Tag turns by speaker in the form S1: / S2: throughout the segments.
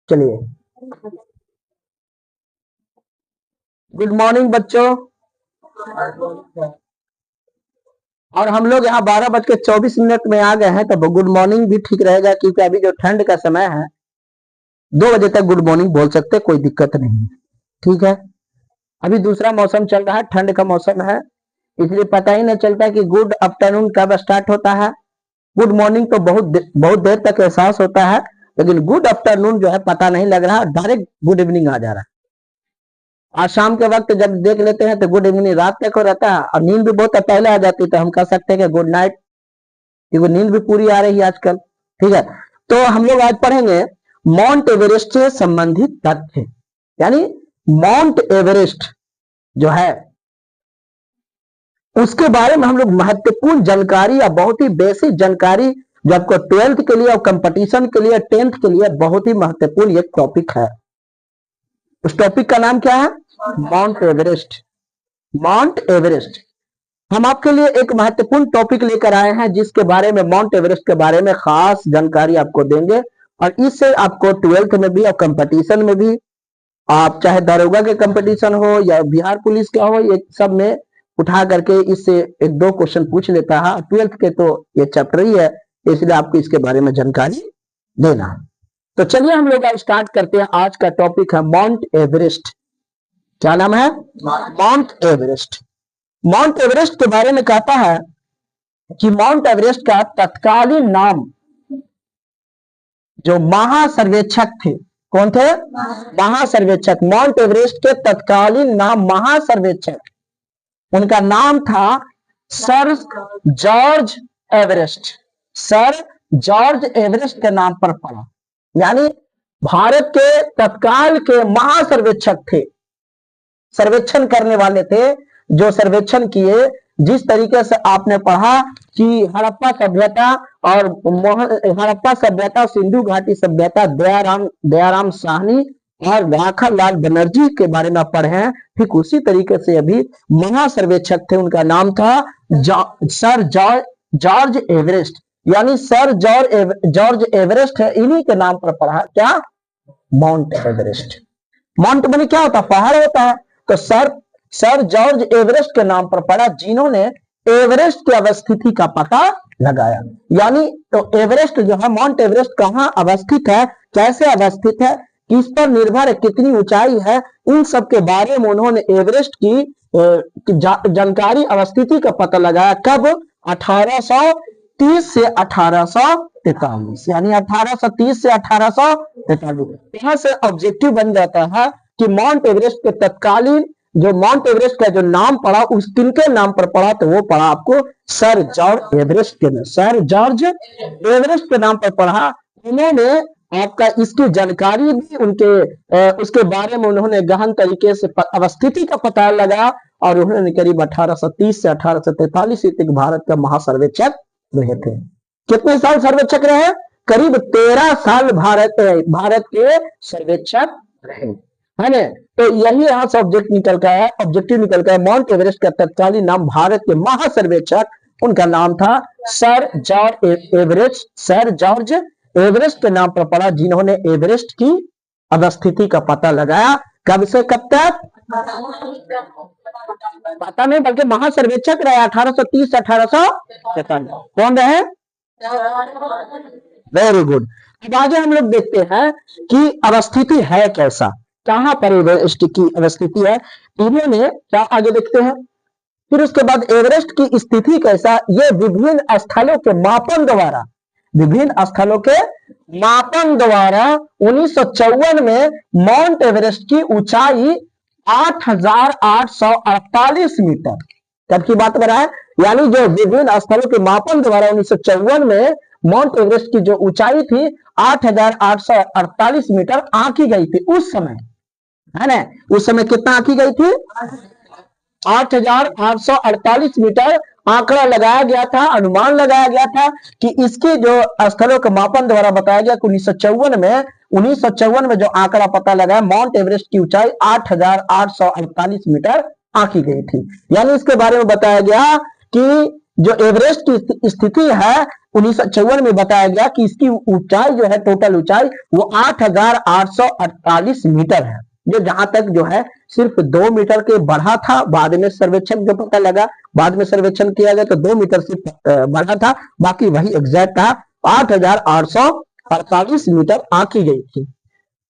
S1: चलिए, good morning बच्चों। और हम लोग यहाँ 12:24 में आ गए हैं, तो गुड मॉर्निंग भी ठीक रहेगा, क्योंकि अभी जो ठंड का समय है 2 बजे तक गुड मॉर्निंग बोल सकते, कोई दिक्कत नहीं है। ठीक है, अभी दूसरा मौसम चल रहा है, ठंड का मौसम है, इसलिए पता ही नहीं चलता कि गुड आफ्टरनून कब स्टार्ट होता है। गुड मॉर्निंग तो बहुत देर तक एहसास होता है, लेकिन गुड आफ्टरनून जो है पता नहीं लग रहा, डायरेक्ट गुड इवनिंग आ जा रहा है। आज शाम के वक्त जब देख लेते हैं तो गुड इवनिंग रात तक हो रहता है, और नींद भी बहुत पहले आ जाती है, तो हम कह सकते हैं कि गुड नाइट, क्योंकि नींद भी पूरी आ रही है आजकल। ठीक है, तो हम लोग आज पढ़ेंगे माउंट एवरेस्ट से संबंधित तथ्य, यानी माउंट एवरेस्ट जो है उसके बारे में हम लोग महत्वपूर्ण जानकारी या बहुत ही बेसिक जानकारी, जो आपको 12th के लिए और कंपटीशन के लिए 10th के लिए बहुत ही महत्वपूर्ण एक टॉपिक है। उस टॉपिक का नाम क्या है? Mount Everest. माउंट एवरेस्ट हम आपके लिए एक महत्वपूर्ण टॉपिक लेकर आए हैं, जिसके बारे में माउंट एवरेस्ट के बारे में खास जानकारी आपको देंगे, और इससे आपको 12th में भी और कंपटीशन में भी, आप चाहे दारोगा के कंपटीशन हो या बिहार पुलिस का हो, ये सब में उठा करके इससे 1-2 क्वेश्चन पूछ लेता है। 12th के तो ये चैप्टर ही है, इसलिए आपको इसके बारे में जानकारी देना है। तो चलिए हम लोग स्टार्ट करते हैं। आज का टॉपिक है माउंट एवरेस्ट। क्या नाम है? Mount Everest. माउंट एवरेस्ट के बारे में कहता है कि माउंट एवरेस्ट का तत्कालीन नाम, जो महासर्वेक्षक थे, कौन थे? महासर्वेक्षक। माउंट एवरेस्ट के तत्कालीन नाम महासर्वेक्षक, उनका नाम था sir George Everest. Sir George Everest के नाम पर पड़ा, यानी भारत के तत्काल के महासर्वेक्षक थे, सर्वेक्षण करने वाले थे, जो सर्वेक्षण किए। जिस तरीके से आपने पढ़ा कि हड़प्पा सभ्यता और हड़प्पा सभ्यता, सिंधु घाटी सभ्यता, दयाराम साहनी और राखल लाल बनर्जी के बारे में पढ़े हैं, ठीक उसी तरीके से अभी महासर्वेक्षक थे, उनका नाम था सर जॉर्ज एवरेस्ट, यानी सर जॉर्ज एवरेस्ट है, इन्हीं के नाम पर पढ़ा क्या? Mount Everest. माउंट बने क्या होता है? पहाड़ होता है। तो सर जॉर्ज एवरेस्ट के नाम पर पड़ा, जिन्होंने एवरेस्ट की अवस्थिति का पता लगाया। यानी तो एवरेस्ट जो है, माउंट एवरेस्ट कहाँ अवस्थित है, कैसे अवस्थित है, किस पर निर्भर है, कितनी ऊंचाई है, इन सब के बारे में उन्होंने एवरेस्ट की जानकारी, अवस्थिति का पता लगाया। कब? 1830 से 1843, यानी 1830 से 1843। यहां से ऑब्जेक्टिव बन जाता है कि माउंट एवरेस्ट के तत्कालीन, जो माउंट एवरेस्ट का जो नाम पड़ा, उस किनके नाम पर पड़ा, तो वो पड़ा आपको सर जॉर्ज एवरेस्ट के नाम, सर जॉर्ज एवरेस्ट के नाम पर पढ़ा। उन्होंने आपका इसकी जानकारी दी, उसके बारे में उन्होंने गहन तरीके से अवस्थिति का पता लगा, और उन्होंने करीब 1830 से 1843 तक भारत का महासर्वेक्षक रहे थे। कितने साल सर्वेक्षक रहे? करीब 13 साल भारत के सर्वेक्षक रहे, है ना। तो यही यहाँ से ऑब्जेक्टिव निकल का है। माउंट एवरेस्ट का तत्कालीन नाम, भारत के महासर्वेक्षक, उनका नाम था sir George Everest. Sir George Everest के नाम पर पड़ा, जिन्होंने एवरेस्ट की अवस्थिति का पता लगाया। कब से कब तक पता नहीं, बल्कि महासर्वेक्षक रहे 1830 से 1843। कौन रहे? Very good. अब आगे हम लोग देखते हैं कि अवस्थिति है कैसा, कहां पर एवरेस्ट की अवस्थिति है, इन्होंने क्या, आगे देखते हैं। फिर उसके बाद एवरेस्ट की स्थिति कैसा, ये विभिन्न स्थलों के मापन द्वारा, 1954 में माउंट एवरेस्ट की ऊंचाई 8,848 मीटर, कब की बात कर रहा है, यानी जो विभिन्न स्थलों के मापन द्वारा 1954 में माउंट एवरेस्ट की जो ऊंचाई थी 8,848 मीटर आंकी गई थी उस समय, है ना। उस समय कितना आंकी गई थी? 8,848 मीटर आंकड़ा लगाया गया था, अनुमान लगाया गया था कि इसके जो स्थलों के मापन द्वारा बताया गया कि 1954 में जो आंकड़ा पता लगा, माउंट एवरेस्ट की ऊंचाई 8,848 मीटर आंकी गई थी। यानी इसके बारे में बताया गया कि जो एवरेस्ट की स्थिति है 1954 में बताया गया कि इसकी ऊंचाई जो है, टोटल ऊंचाई वो 8,848 मीटर है। जो जहां तक जो है सिर्फ 2 मीटर के बढ़ा था, बाद में सर्वेक्षण जो पता लगा, बाद में सर्वेक्षण किया गया तो 2 मीटर से बढ़ा था, बाकी वही एग्जैक्ट था 8,848 मीटर आंकी गई थी।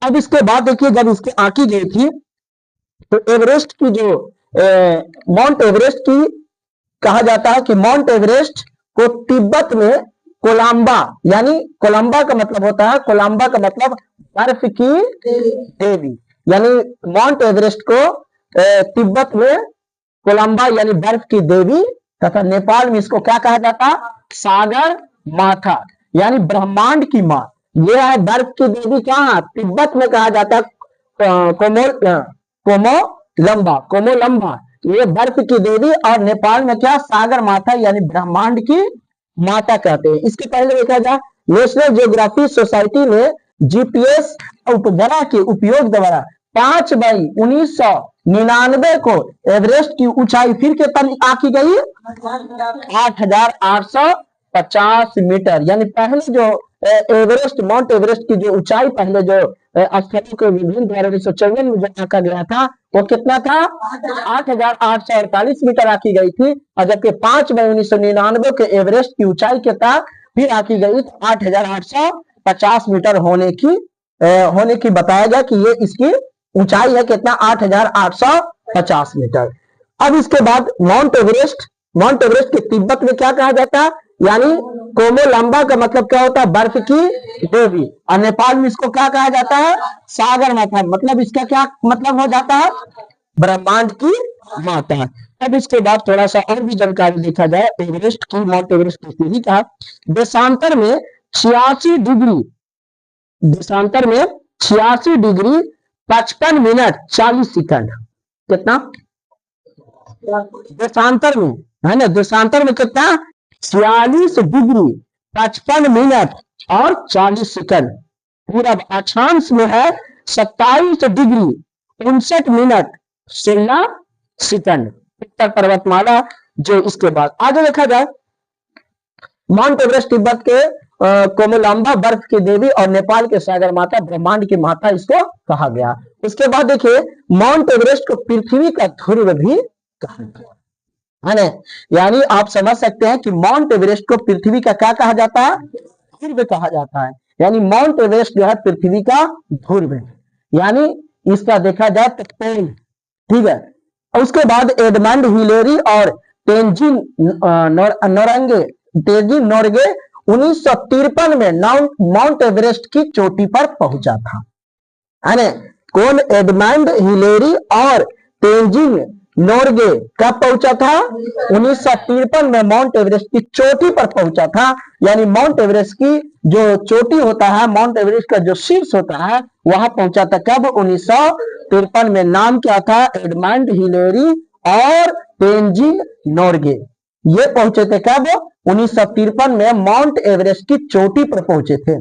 S1: अब इसके बाद देखिए, जब इसकी आंकी गई थी तो एवरेस्ट की जो माउंट एवरेस्ट की कहा जाता है कि माउंट एवरेस्ट को तिब्बत में कोलंबा, यानी कोलंबा का मतलब होता है, कोलंबा का मतलब बर्फ की देवी, यानी माउंट एवरेस्ट को तिब्बत में कोलंबा यानी बर्फ की देवी, तथा नेपाल में इसको क्या कहा जाता है, सागर माथा यानी ब्रह्मांड की मां। ये है बर्फ की देवी, कहाँ, तिब्बत में कहा जाता है कोमोलंबा, ये बर्फ की देवी, और नेपाल में क्या, सागर माता यानी ब्रह्मांड की माता कहते हैं। इसके पहले देखा जाए, नेशनल ज्योग्राफी सोसाइटी ने जीपीएस उपग्रह के उपयोग द्वारा 5 मई 1999 को एवरेस्ट की ऊंचाई फिर कितनी आंकी गई, 8,850 मीटर। यानी पहले जो एवरेस्ट, माउंट एवरेस्ट की जो ऊंचाई पहले जो स्थलों के विभिन्न द्वारा 1954 में जो आंका गया था वो कितना था, 8,848 मीटर आंकी गई थी। और जबकि 5 मई 1999 के एवरेस्ट की ऊंचाई कितना फिर आंकी गई 8,850 मीटर होने की बताया गया कि ये इसकी ऊंचाई है कितना, 8,850 मीटर। अब इसके बाद माउंट एवरेस्ट के तिब्बत में क्या कहा जाता है, यानी कोमोलंबा का मतलब क्या होता है, बर्फ की देवी, और नेपाल में इसको क्या कहा जाता है, सागर माता, मतलब इसका क्या मतलब हो जाता है, ब्रह्मांड की माता। अब इसके बाद थोड़ा सा और भी जानकारी देखा जाए एवरेस्ट की, माउंट एवरेस्ट की स्थिति का। देशांतर में 86 डिग्री 55 मिनट 40 सेकंड, कितना देशांतर में है ना, देशांतर में कितना, 46 डिग्री 55 मिनट और 40 सेकंड। पूरब अक्षांश में है 27 डिग्री 59 मिनट 16 सेकंड, उत्तर पर्वतमाला। जो इसके बाद आगे देखा जाए, माउंट एवरेस्ट तिब्बत के कोमोलंबा बर्फ की देवी और नेपाल के सागर माता ब्रह्मांड की माता इसको कहा गया। उसके बाद देखिए, माउंट एवरेस्ट को पृथ्वी का ध्रुव भी कहा गया है ना, यानी आप समझ सकते हैं कि माउंट एवरेस्ट को पृथ्वी का क्या कहा जाता है, ध्रुव कहा जाता है। यानी माउंट एवरेस्ट जो है पृथ्वी का ध्रुव है, यानी इसका देखा जाए तो पोल, ठीक है। उसके बाद एडमंड हिलेरी और तेंजिन नोरगे 1953 में माउंट एवरेस्ट की चोटी पर पहुंचा था, है ना। कौन, एडमंड हिलेरी और तेंजिन नोरगे कब पहुंचा था, 1953 में माउंट एवरेस्ट की चोटी पर पहुंचा था। यानी माउंट एवरेस्ट की जो चोटी होता है, माउंट एवरेस्ट का जो शीर्ष होता है वहां पहुंचा था कब, 1953 में। नाम क्या था, एडमंड हिलेरी और तेंजिन नोरगे, ये पहुंचे थे कब, 1953 में माउंट एवरेस्ट की चोटी पर पहुंचे थे।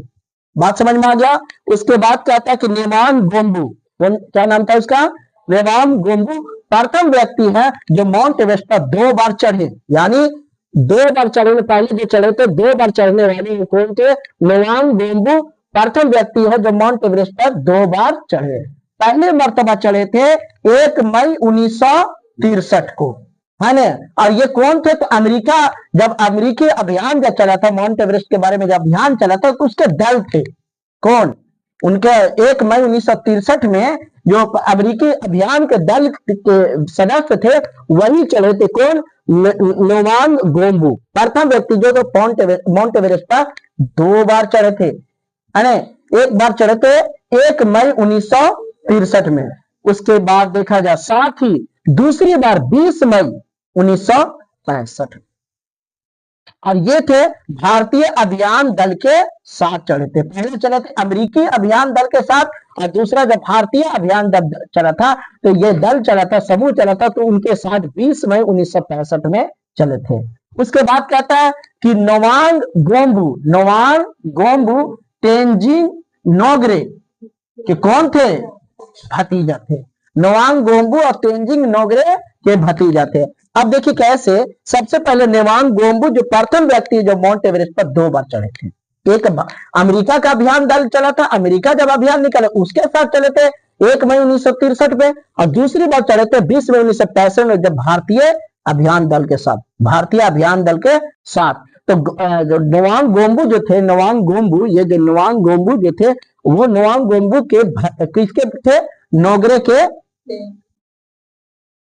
S1: बात समझ में आ गया। उसके बाद क्या था कि नेवांग गोम्बू, क्या नाम था उसका, नेवांग गोम्बू प्रथम व्यक्ति है जो माउंट एवरेस्ट पर 2 बार चढ़े, यानी 2 बार चढ़ने, पहले जो चढ़े थे 2 बार चढ़ने वाले कौन थे, नेवांग गोम्बू प्रथम व्यक्ति है जो माउंट एवरेस्ट पर 2 बार चढ़े। पहले मर्तबा चढ़े थे 1 मई 1963 को, है ना। और ये कौन थे, तो अमेरिका, जब अमेरिकी अभियान जब चला था, माउंट एवरेस्ट के बारे में जब अभियान चला था तो उसके दल थे कौन, उनके 1 मई 1963 में जो अमेरिकी अभियान के दल के सदस्य थे वही चढ़े थे कौन, नेवांग गोम्बू, प्रथम व्यक्ति जो माउंट एवरेस्ट पर 2 बार चढ़े थे, है ना। एक बार चढ़े थे 1 मई 1963 में। उसके बाद देखा जाए, साथ ही दूसरी बार 20 मई 1965, और ये थे भारतीय अभियान दल के साथ चढ़े थे। पहले चले थे अमेरिकी अभियान दल के साथ, और दूसरा जब भारतीय अभियान दल चला था तो ये दल चला था, समूह चला था, तो उनके साथ 20 मई 1965 में चले थे। उसके बाद कहता है कि नेवांग गोम्बू तेंजिन नोरगे के कौन थे, भतीजा थे। नेवांग गोम्बू और तेंजिन नोरगे के भतीजा थे। अब देखिए कैसे। सबसे पहले नोवांग गोम्बू जो प्रथम व्यक्ति जो माउंट एवरेस्ट पर 2 बार चढ़े थे। एक अमेरिका का अभियान दल चला था, अमेरिका जब अभियान निकाला उसके साथ चले थे 1 मई 1963 में, और दूसरी बार चढ़े थे 20 मई 1965 में जब भारतीय अभियान दल के साथ, भारतीय अभियान दल के साथ। तो जो नोवांग गोम्बू जो थे, नोवांग गोम्बू, ये जो नोवांग गोम्बू जो थे वो नोवांग गोम्बू के किसके थे? नोगरे के,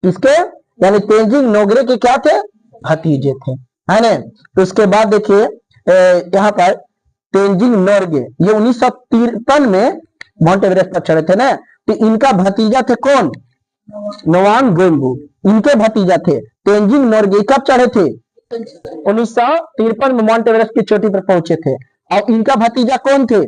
S1: किसके? यानी तेंजिंग नोगरे के क्या थे? भतीजे थे, है ना। तो उसके बाद देखिए यहाँ पर तेंजिंग नोरगे ये 1953 में माउंट एवरेस्ट पर चढ़े थे ना। तो इनका भतीजा थे कौन? नोवांग गोम्बू, इनके भतीजा थे तेंजिंग नोरगे। कब चढ़े थे? 1953 में माउंट एवरेस्ट की चोटी पर पहुंचे थे। और इनका भतीजा कौन थे?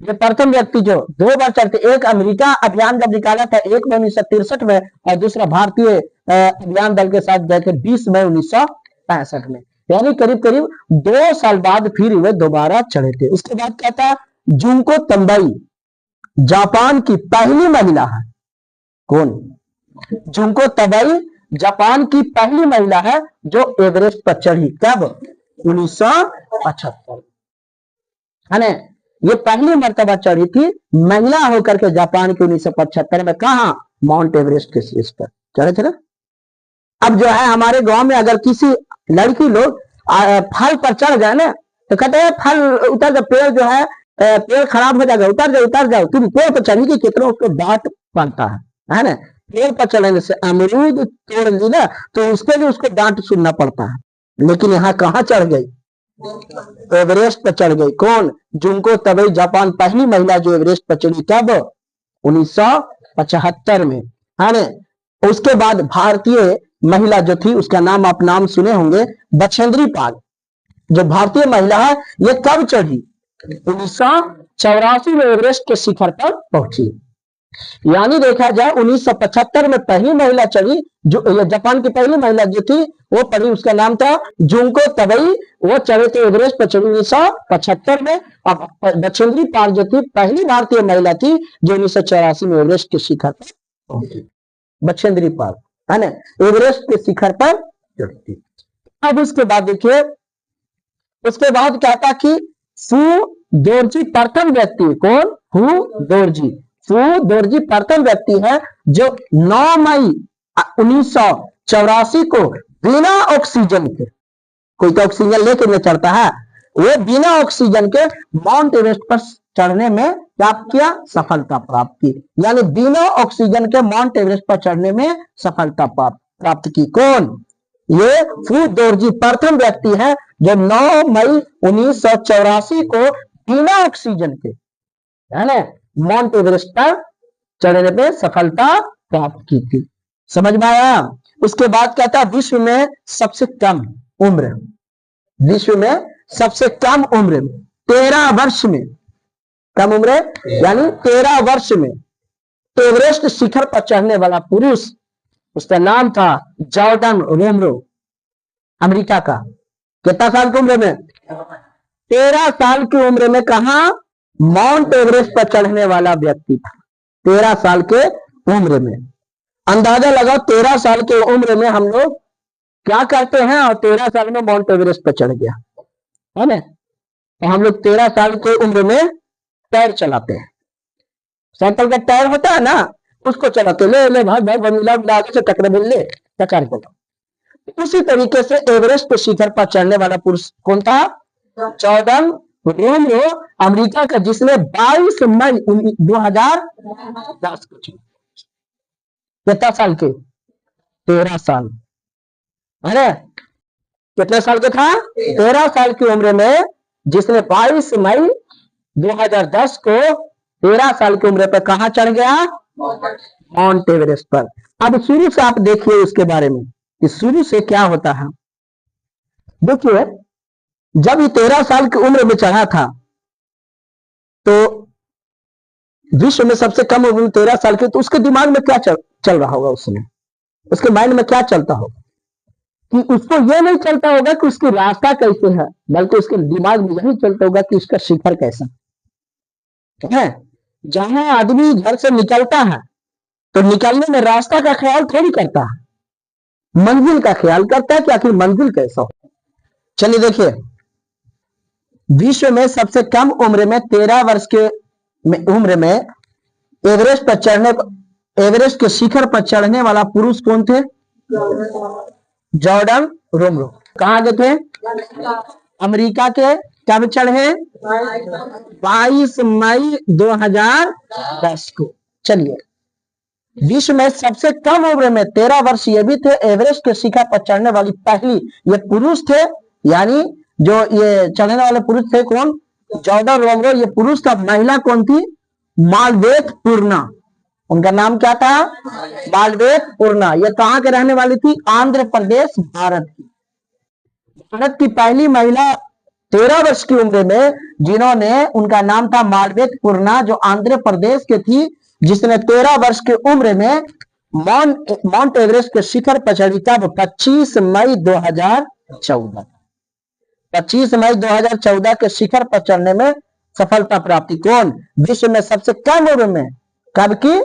S1: ये प्रथम व्यक्ति जो 2 बार चढ़ते, एक अमेरिका अभियान जब निकाला था 1 मई 1963 में, और दूसरा भारतीय अभियान दल के साथ गए थे 20 मई 1965 में। यानी करीब करीब 2 साल बाद फिर वे दोबारा चढ़े थे। उसके बाद क्या था? जुंको तंबई जापान की पहली महिला है। कौन? जुंको तंबई जापान की पहली महिला है जो एवरेस्ट पर चढ़ी। कब? 1975, है ना। ये पहली मर्तबा चढ़ी थी महिला होकर के जापान के 1975 में। कहा? माउंट एवरेस्ट के शीर्ष पर चढ़े थे ना। अब जो है हमारे गांव में अगर किसी लड़की लोग फल पर चढ़ जाए ना तो कहते हैं फल उतर जाओ, पेड़ जो है पेड़ खराब हो जाएगा, उतर जाओ। तुम पेड़ पर चढ़ी, कितना उसको डांट पड़ता है ना। पेड़ पर चढ़ने से अमरूद तोड़ ली ना तो उसके लिए उसको डांट सुनना पड़ता है। लेकिन यहाँ कहाँ चढ़ गई? एवरेस्ट पर चढ़ गई। कौन? जुंको तबई जापान पहली महिला जो एवरेस्ट पर चढ़ी। कब? 1975 में, है ना। उसके बाद भारतीय महिला जो थी उसका नाम आप नाम सुने होंगे, बछेंद्री पाल, जो भारतीय महिला है ये कब चढ़ी? 1984 में एवरेस्ट के शिखर पर पहुंची। यानी देखा जाए 1975 में पहली महिला चढ़ी, जो जापान की पहली महिला जो थी वो पढ़ी, उसका नाम था जुंको तबई। वो चढ़े थे एवरेस्ट पर चढ़ी 1975 में। और बछेंद्री पाल जो थी पहली भारतीय महिला थी जो 1984 में एवरेस्ट के शिखर पर पहुंची। बछेंद्री पाल, है ना, एवरेस्ट के शिखर पर चढ़ती। अब उसके बाद देखिए, उसके बाद क्या था कि फू दोरजी प्रथम व्यक्ति। कौन? फू दोरजी। फू दोरजी प्रथम व्यक्ति है जो 9 मई 1984 को बिना ऑक्सीजन के, कोई तो ऑक्सीजन लेके नहीं चढ़ता है, वो बिना ऑक्सीजन के माउंट एवरेस्ट पर चढ़ने में प्राप्त किया, सफलता प्राप्त की। यानी बिना ऑक्सीजन के माउंट एवरेस्ट पर चढ़ने में सफलता प्राप्त की। कौन? ये फू दोरजी प्रथम व्यक्ति है जो 9 मई 1984 को बिना ऑक्सीजन के, है ना, माउंट एवरेस्ट पर चढ़ने में सफलता प्राप्त की थी। समझ में आया? उसके बाद क्या था? विश्व में सबसे कम उम्र, विश्व में सबसे कम उम्र में 13 वर्ष में, कम उम्र यानी 13 वर्ष में एवरेस्ट शिखर पर चढ़ने वाला पुरुष, उसका नाम था जॉर्डन रोमरो, अमेरिका का। कितना साल की उम्र में? 13 साल की उम्र में कहा? माउंट एवरेस्ट पर चढ़ने वाला व्यक्ति था। 13 साल के उम्र में। अंदाजा लगाओ 13 साल के उम्र में हम लोग क्या करते हैं, और 13 साल में माउंट एवरेस्ट पर चढ़ गया, है ना। तो हम लोग 13 साल के उम्र में टायर चलाते हैं, साइकिल का टायर होता है ना, उसको चलाते, ले भाई मिला आगे से टकरे मिल ले टकर को। उसी तरीके से एवरेस्ट शिखर पर चढ़ने वाला पुरुष कौन था? जॉर्डन रोमरो, अमेरिका का, जिसने 22 मई 2010 को चुना। कितना साल के? 13 साल, है ना। कितने साल के था? 13 साल की उम्र में, जिसने 22 मई 2010 को 13 साल की उम्र पर कहां चढ़ गया? माउंट एवरेस्ट पर। अब शुरू से आप देखिए उसके बारे में कि शुरू से क्या होता है। देखिए जब ये 13 साल की उम्र में चढ़ा था तो विश्व में सबसे कम उम्र 13 साल की, तो उसके दिमाग में क्या चल रहा होगा, उसमें उसके माइंड में क्या चलता होगा कि उसको ये नहीं चलता होगा कि उसकी रास्ता कैसे है, बल्कि उसके दिमाग में यही चलता होगा कि उसका शिखर कैसा है। जहां आदमी घर से निकलता है तो निकलने में रास्ता का ख्याल थोड़ी करता है, मंजिल का ख्याल करता है कि आखिर मंजिल कैसा हो। चलिए देखिए, विश्व में सबसे कम उम्र में 13 वर्ष के उम्र में एवरेस्ट के शिखर पर चढ़ने वाला पुरुष कौन थे? जॉर्डन रोमरो। कहाँ गए थे? अमेरिका के। कब चढ़े? 22 मई 2010 को। चलिए, विश्व में सबसे कम उम्र में 13 वर्ष ये भी थे एवरेस्ट के शिखर पर चढ़ने वाली पहली ये पुरुष थे, यानी जो ये चढ़ने वाले पुरुष थे कौन? जॉर्डन रोमरो, ये पुरुष था। महिला कौन थी? मालवेत पूर्णा। उनका नाम क्या था? मालवेत पूर्णा। ये कहाँ के रहने वाली थी? आंध्र प्रदेश, भारत की। भारत की पहली महिला 13 वर्ष की उम्र में जिन्होंने, उनका नाम था मालवेत पूर्णा, जो आंध्र प्रदेश के थी, जिसने 13 वर्ष की उम्र में माउंट एवरेस्ट के शिखर पर चढ़ी। कब? 25 मई 2014। 25 मई 2014 के शिखर पर चढ़ने में सफलता प्राप्ति। कौन? विश्व में सबसे कम उम्र में। कब की?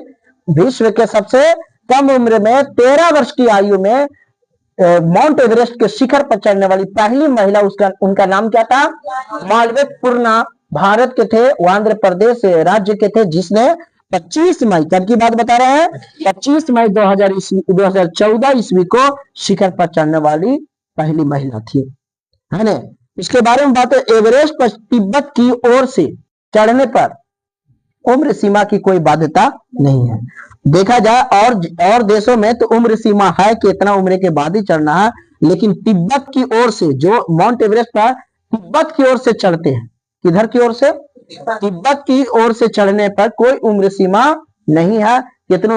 S1: विश्व के सबसे कम उम्र में 13 वर्ष की आयु में माउंट एवरेस्ट के शिखर पर चढ़ने वाली पहली महिला, उनका नाम क्या था? मालवेत पूर्णा। भारत के थे, वो आंध्र प्रदेश राज्य के थे, जिसने 25 मई, कब की बात बता रहे हैं? 25 मई 2014 ईस्वी को शिखर पर चढ़ने वाली पहली महिला थी, है ना। इसके बारे में बात है। एवरेस्ट पर तिब्बत की ओर से चढ़ने पर उम्र सीमा की कोई बाध्यता नहीं है। देखा जाए और देशों में तो उम्र सीमा है कि इतना उम्र के बाद ही चढ़ना है, लेकिन तिब्बत की ओर से, जो माउंट एवरेस्ट पर तिब्बत की ओर से चढ़ते हैं, किधर की ओर से? तिब्बत की ओर से चढ़ने पर कोई उम्र सीमा नहीं है। कितने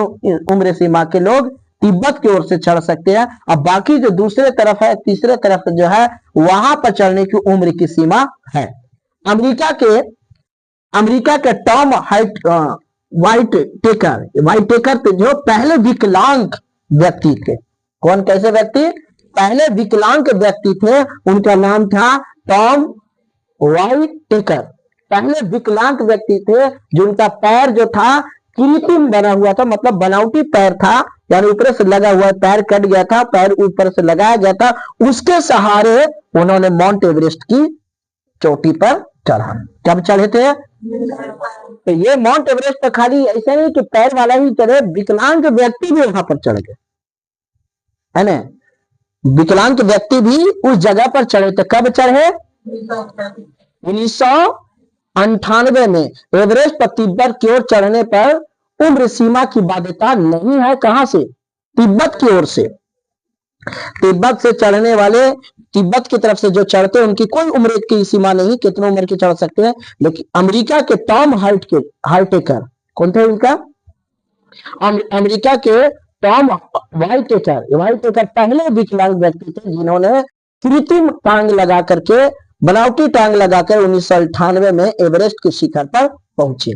S1: उम्र सीमा के लोग तिब्बत की ओर से चढ़ सकते हैं। अब बाकी जो दूसरे तरफ है, तीसरे तरफ जो है, वहां पर चढ़ने की उम्र की सीमा है। अमेरिका के टॉम व्हाइट टेकर जो पहले विकलांग व्यक्ति थे। कौन? कैसे व्यक्ति? पहले विकलांग व्यक्ति थे, उनका नाम था टॉम व्हाइट टेकर। पहले विकलांग व्यक्ति थे जिनका पैर जो था कृत्रिम बना हुआ था, मतलब बनावटी पैर था, यानी ऊपर से लगा हुआ पैर कट गया था, पैर ऊपर से लगाया गया था। उसके सहारे उन्होंने माउंट एवरेस्ट की चोटी पर चढ़ा। कब चढ़े थे? तो ये माउंट एवरेस्ट पर खाली ऐसा नहीं कि पैर वाला ही चढ़े, विकलांग व्यक्ति भी वहां पर चढ़ गए, है ना। विकलांग व्यक्ति भी उस जगह पर चढ़े थे। कब चढ़े? 1998 में। एवरेस्ट पर तिब्बत की ओर चढ़ने पर उम्र सीमा की बाध्यता नहीं है। कहां से? तिब्बत की ओर से। तिब्बत से चढ़ने वाले, तिब्बत की तरफ से जो चढ़ते हैं, उनकी कोई उम्र की सीमा नहीं, कितने उम्र के चढ़ सकते हैं। लेकिन अमेरिका के टॉम हाइटेकर, कौन थे उनका? अमेरिका के टॉम व्हाइटेकर पहले विकलांग व्यक्ति थे जिन्होंने कृत्रिम टांग लगा करके, बनावटी टांग लगाकर 1998 में एवरेस्ट के शिखर पर पहुंचे,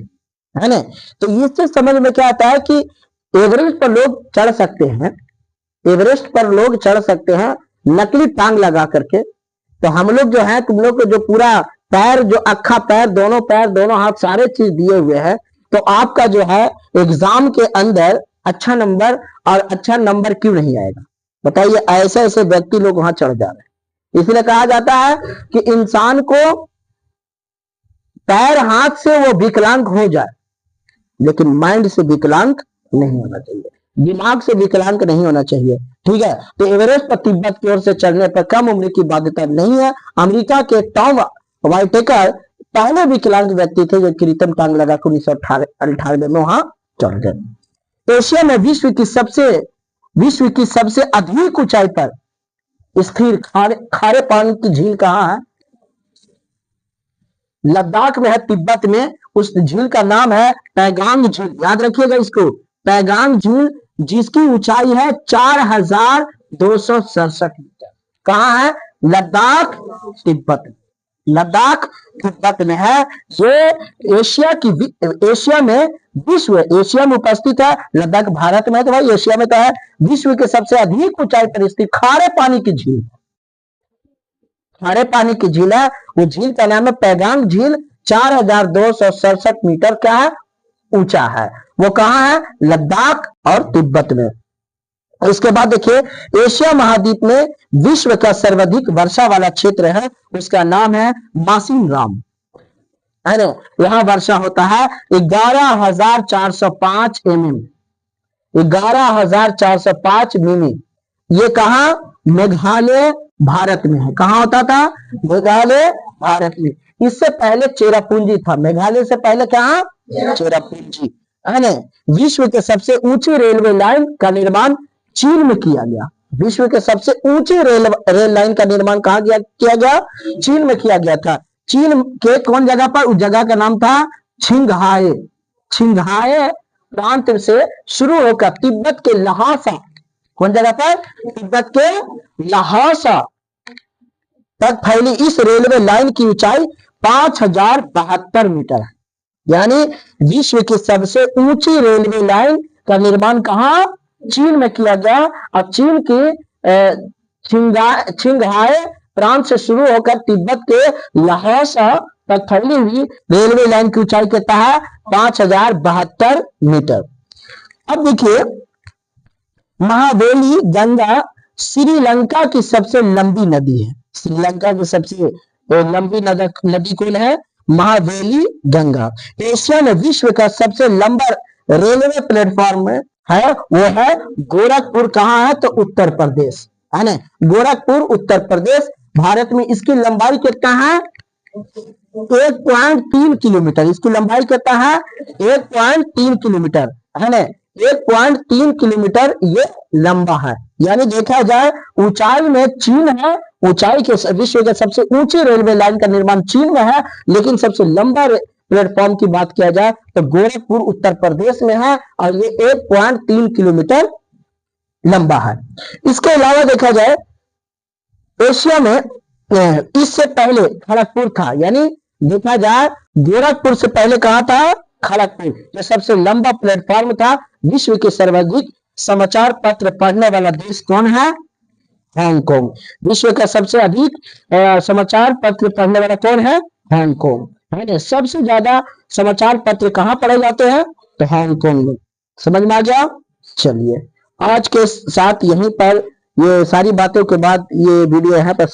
S1: है ना। तो इससे समझ में क्या आता है कि एवरेस्ट पर लोग चढ़ सकते हैं, एवरेस्ट पर लोग चढ़ सकते हैं नकली टांग लगा करके। तो हम लोग जो है, तुम लोग को जो पूरा पैर, जो अक्खा पैर, दोनों पैर, दोनों हाथ, सारे चीज दिए हुए हैं, तो आपका जो है एग्जाम के अंदर अच्छा नंबर, और अच्छा नंबर क्यों नहीं आएगा बताइए? ऐसे ऐसे व्यक्ति लोग वहां चढ़ जा रहे हैं। इसलिए कहा जाता है कि इंसान को पैर हाथ से वो विकलांग हो जाए, लेकिन माइंड से विकलांग नहीं होना चाहिए, दिमाग से विकलांग नहीं होना चाहिए, ठीक है। तो एवरेस्ट पर तिब्बत की ओर से चढ़ने पर कम उम्र की बाध्यता नहीं है। अमेरिका के टॉम व्हाइटेकर पहले विकलांग व्यक्ति थे जो कृत्रिम टांग लगाकर 1998 में वहां चढ़ गए। एशिया में विश्व की सबसे अधिक ऊंचाई पर स्थिर खारे पानी की झील कहां है? लद्दाख में है, तिब्बत में। उस झील का नाम है पैगांग झील, याद रखिएगा इसको, पैगांग झील, जिसकी ऊंचाई है 4267 मीटर। कहां है? लद्दाख, तिब्बत। लद्दाख तिब्बत में है। ये एशिया में उपस्थित है। लद्दाख भारत में है तो भाई एशिया में तो है। विश्व के सबसे अधिक ऊंचाई पर स्थित खारे पानी की झील, खारे पानी की झील है। वो झील का नाम है पैगांग झील। 4267 मीटर क्या है? ऊंचा है। वो कहां है? लद्दाख और तिब्बत में। इसके बाद देखिए, एशिया महाद्वीप में विश्व का सर्वाधिक वर्षा वाला क्षेत्र है, उसका नाम है मासिनराम, है ना। यहाँ वर्षा होता है 11,405 mm, 11,405 मिमी। ये कहा, मेघालय भारत में है। कहाँ होता था? मेघालय भारत में। इससे पहले चेरापूंजी था, मेघालय से पहले कहा? चेरापूंजी, है ना। विश्व के सबसे ऊंची रेलवे लाइन का निर्माण चीन में किया गया। विश्व के सबसे ऊंची रेल लाइन का निर्माण कहाँ किया गया? चीन में किया गया था। चीन के कौन जगह पर? उस जगह का नाम था छिंगहाई। छिंगहाई प्रांत से शुरू होकर तिब्बत के लहासा, कौन जगह पर? तिब्बत के लहासा तक फैली इस रेलवे लाइन की ऊंचाई 5,072 मीटर है। यानी विश्व की सबसे ऊंची रेलवे लाइन का निर्माण कहाँ? चीन में किया गया। और चीन की छिंगहाई प्रांत से शुरू होकर तिब्बत के लहासा तक फैली हुई रेलवे लाइन की ऊंचाई कितना है? 5,072 मीटर। अब देखिए, महावेली गंगा श्रीलंका की सबसे लंबी नदी है। श्रीलंका की सबसे लंबी नदी कौन है? महावेली गंगा। एशिया में विश्व का सबसे लंबा रेलवे प्लेटफॉर्म है, वो है गोरखपुर। कहाँ है? तो उत्तर प्रदेश, है ना। गोरखपुर उत्तर प्रदेश। भारत में इसकी लंबाई कितना है? 1.3 किलोमीटर। इसकी लंबाई कितना है? 1.3 किलोमीटर, है ना। 1.3 किलोमीटर ये लंबा है। यानी देखा जाए ऊंचाई में चीन है, ऊंचाई के विश्व के सबसे ऊंची रेलवे लाइन का निर्माण चीन में है, लेकिन सबसे लंबा प्लेटफॉर्म की बात किया जाए तो गोरखपुर उत्तर प्रदेश में है और ये 1.3 किलोमीटर लंबा है। इसके अलावा देखा जाए एशिया में इससे पहले खड़गपुर था। यानी देखा जाए गोरखपुर से पहले कहा था? खड़गपुर। यह सबसे लंबा प्लेटफॉर्म था। विश्व के सर्वाधिक समाचार पत्र पढ़ने वाला देश कौन है? हांगकांग। विश्व का सबसे अधिक समाचार पत्र पढ़ने वाला कौन है? हांगकांग, है ना। सबसे ज्यादा समाचार पत्र कहाँ पढ़े जाते हैं? तो हांगकांग में। समझ में आ गया? चलिए, आज के साथ यहीं पर ये सारी बातों के बाद ये वीडियो यहाँ पर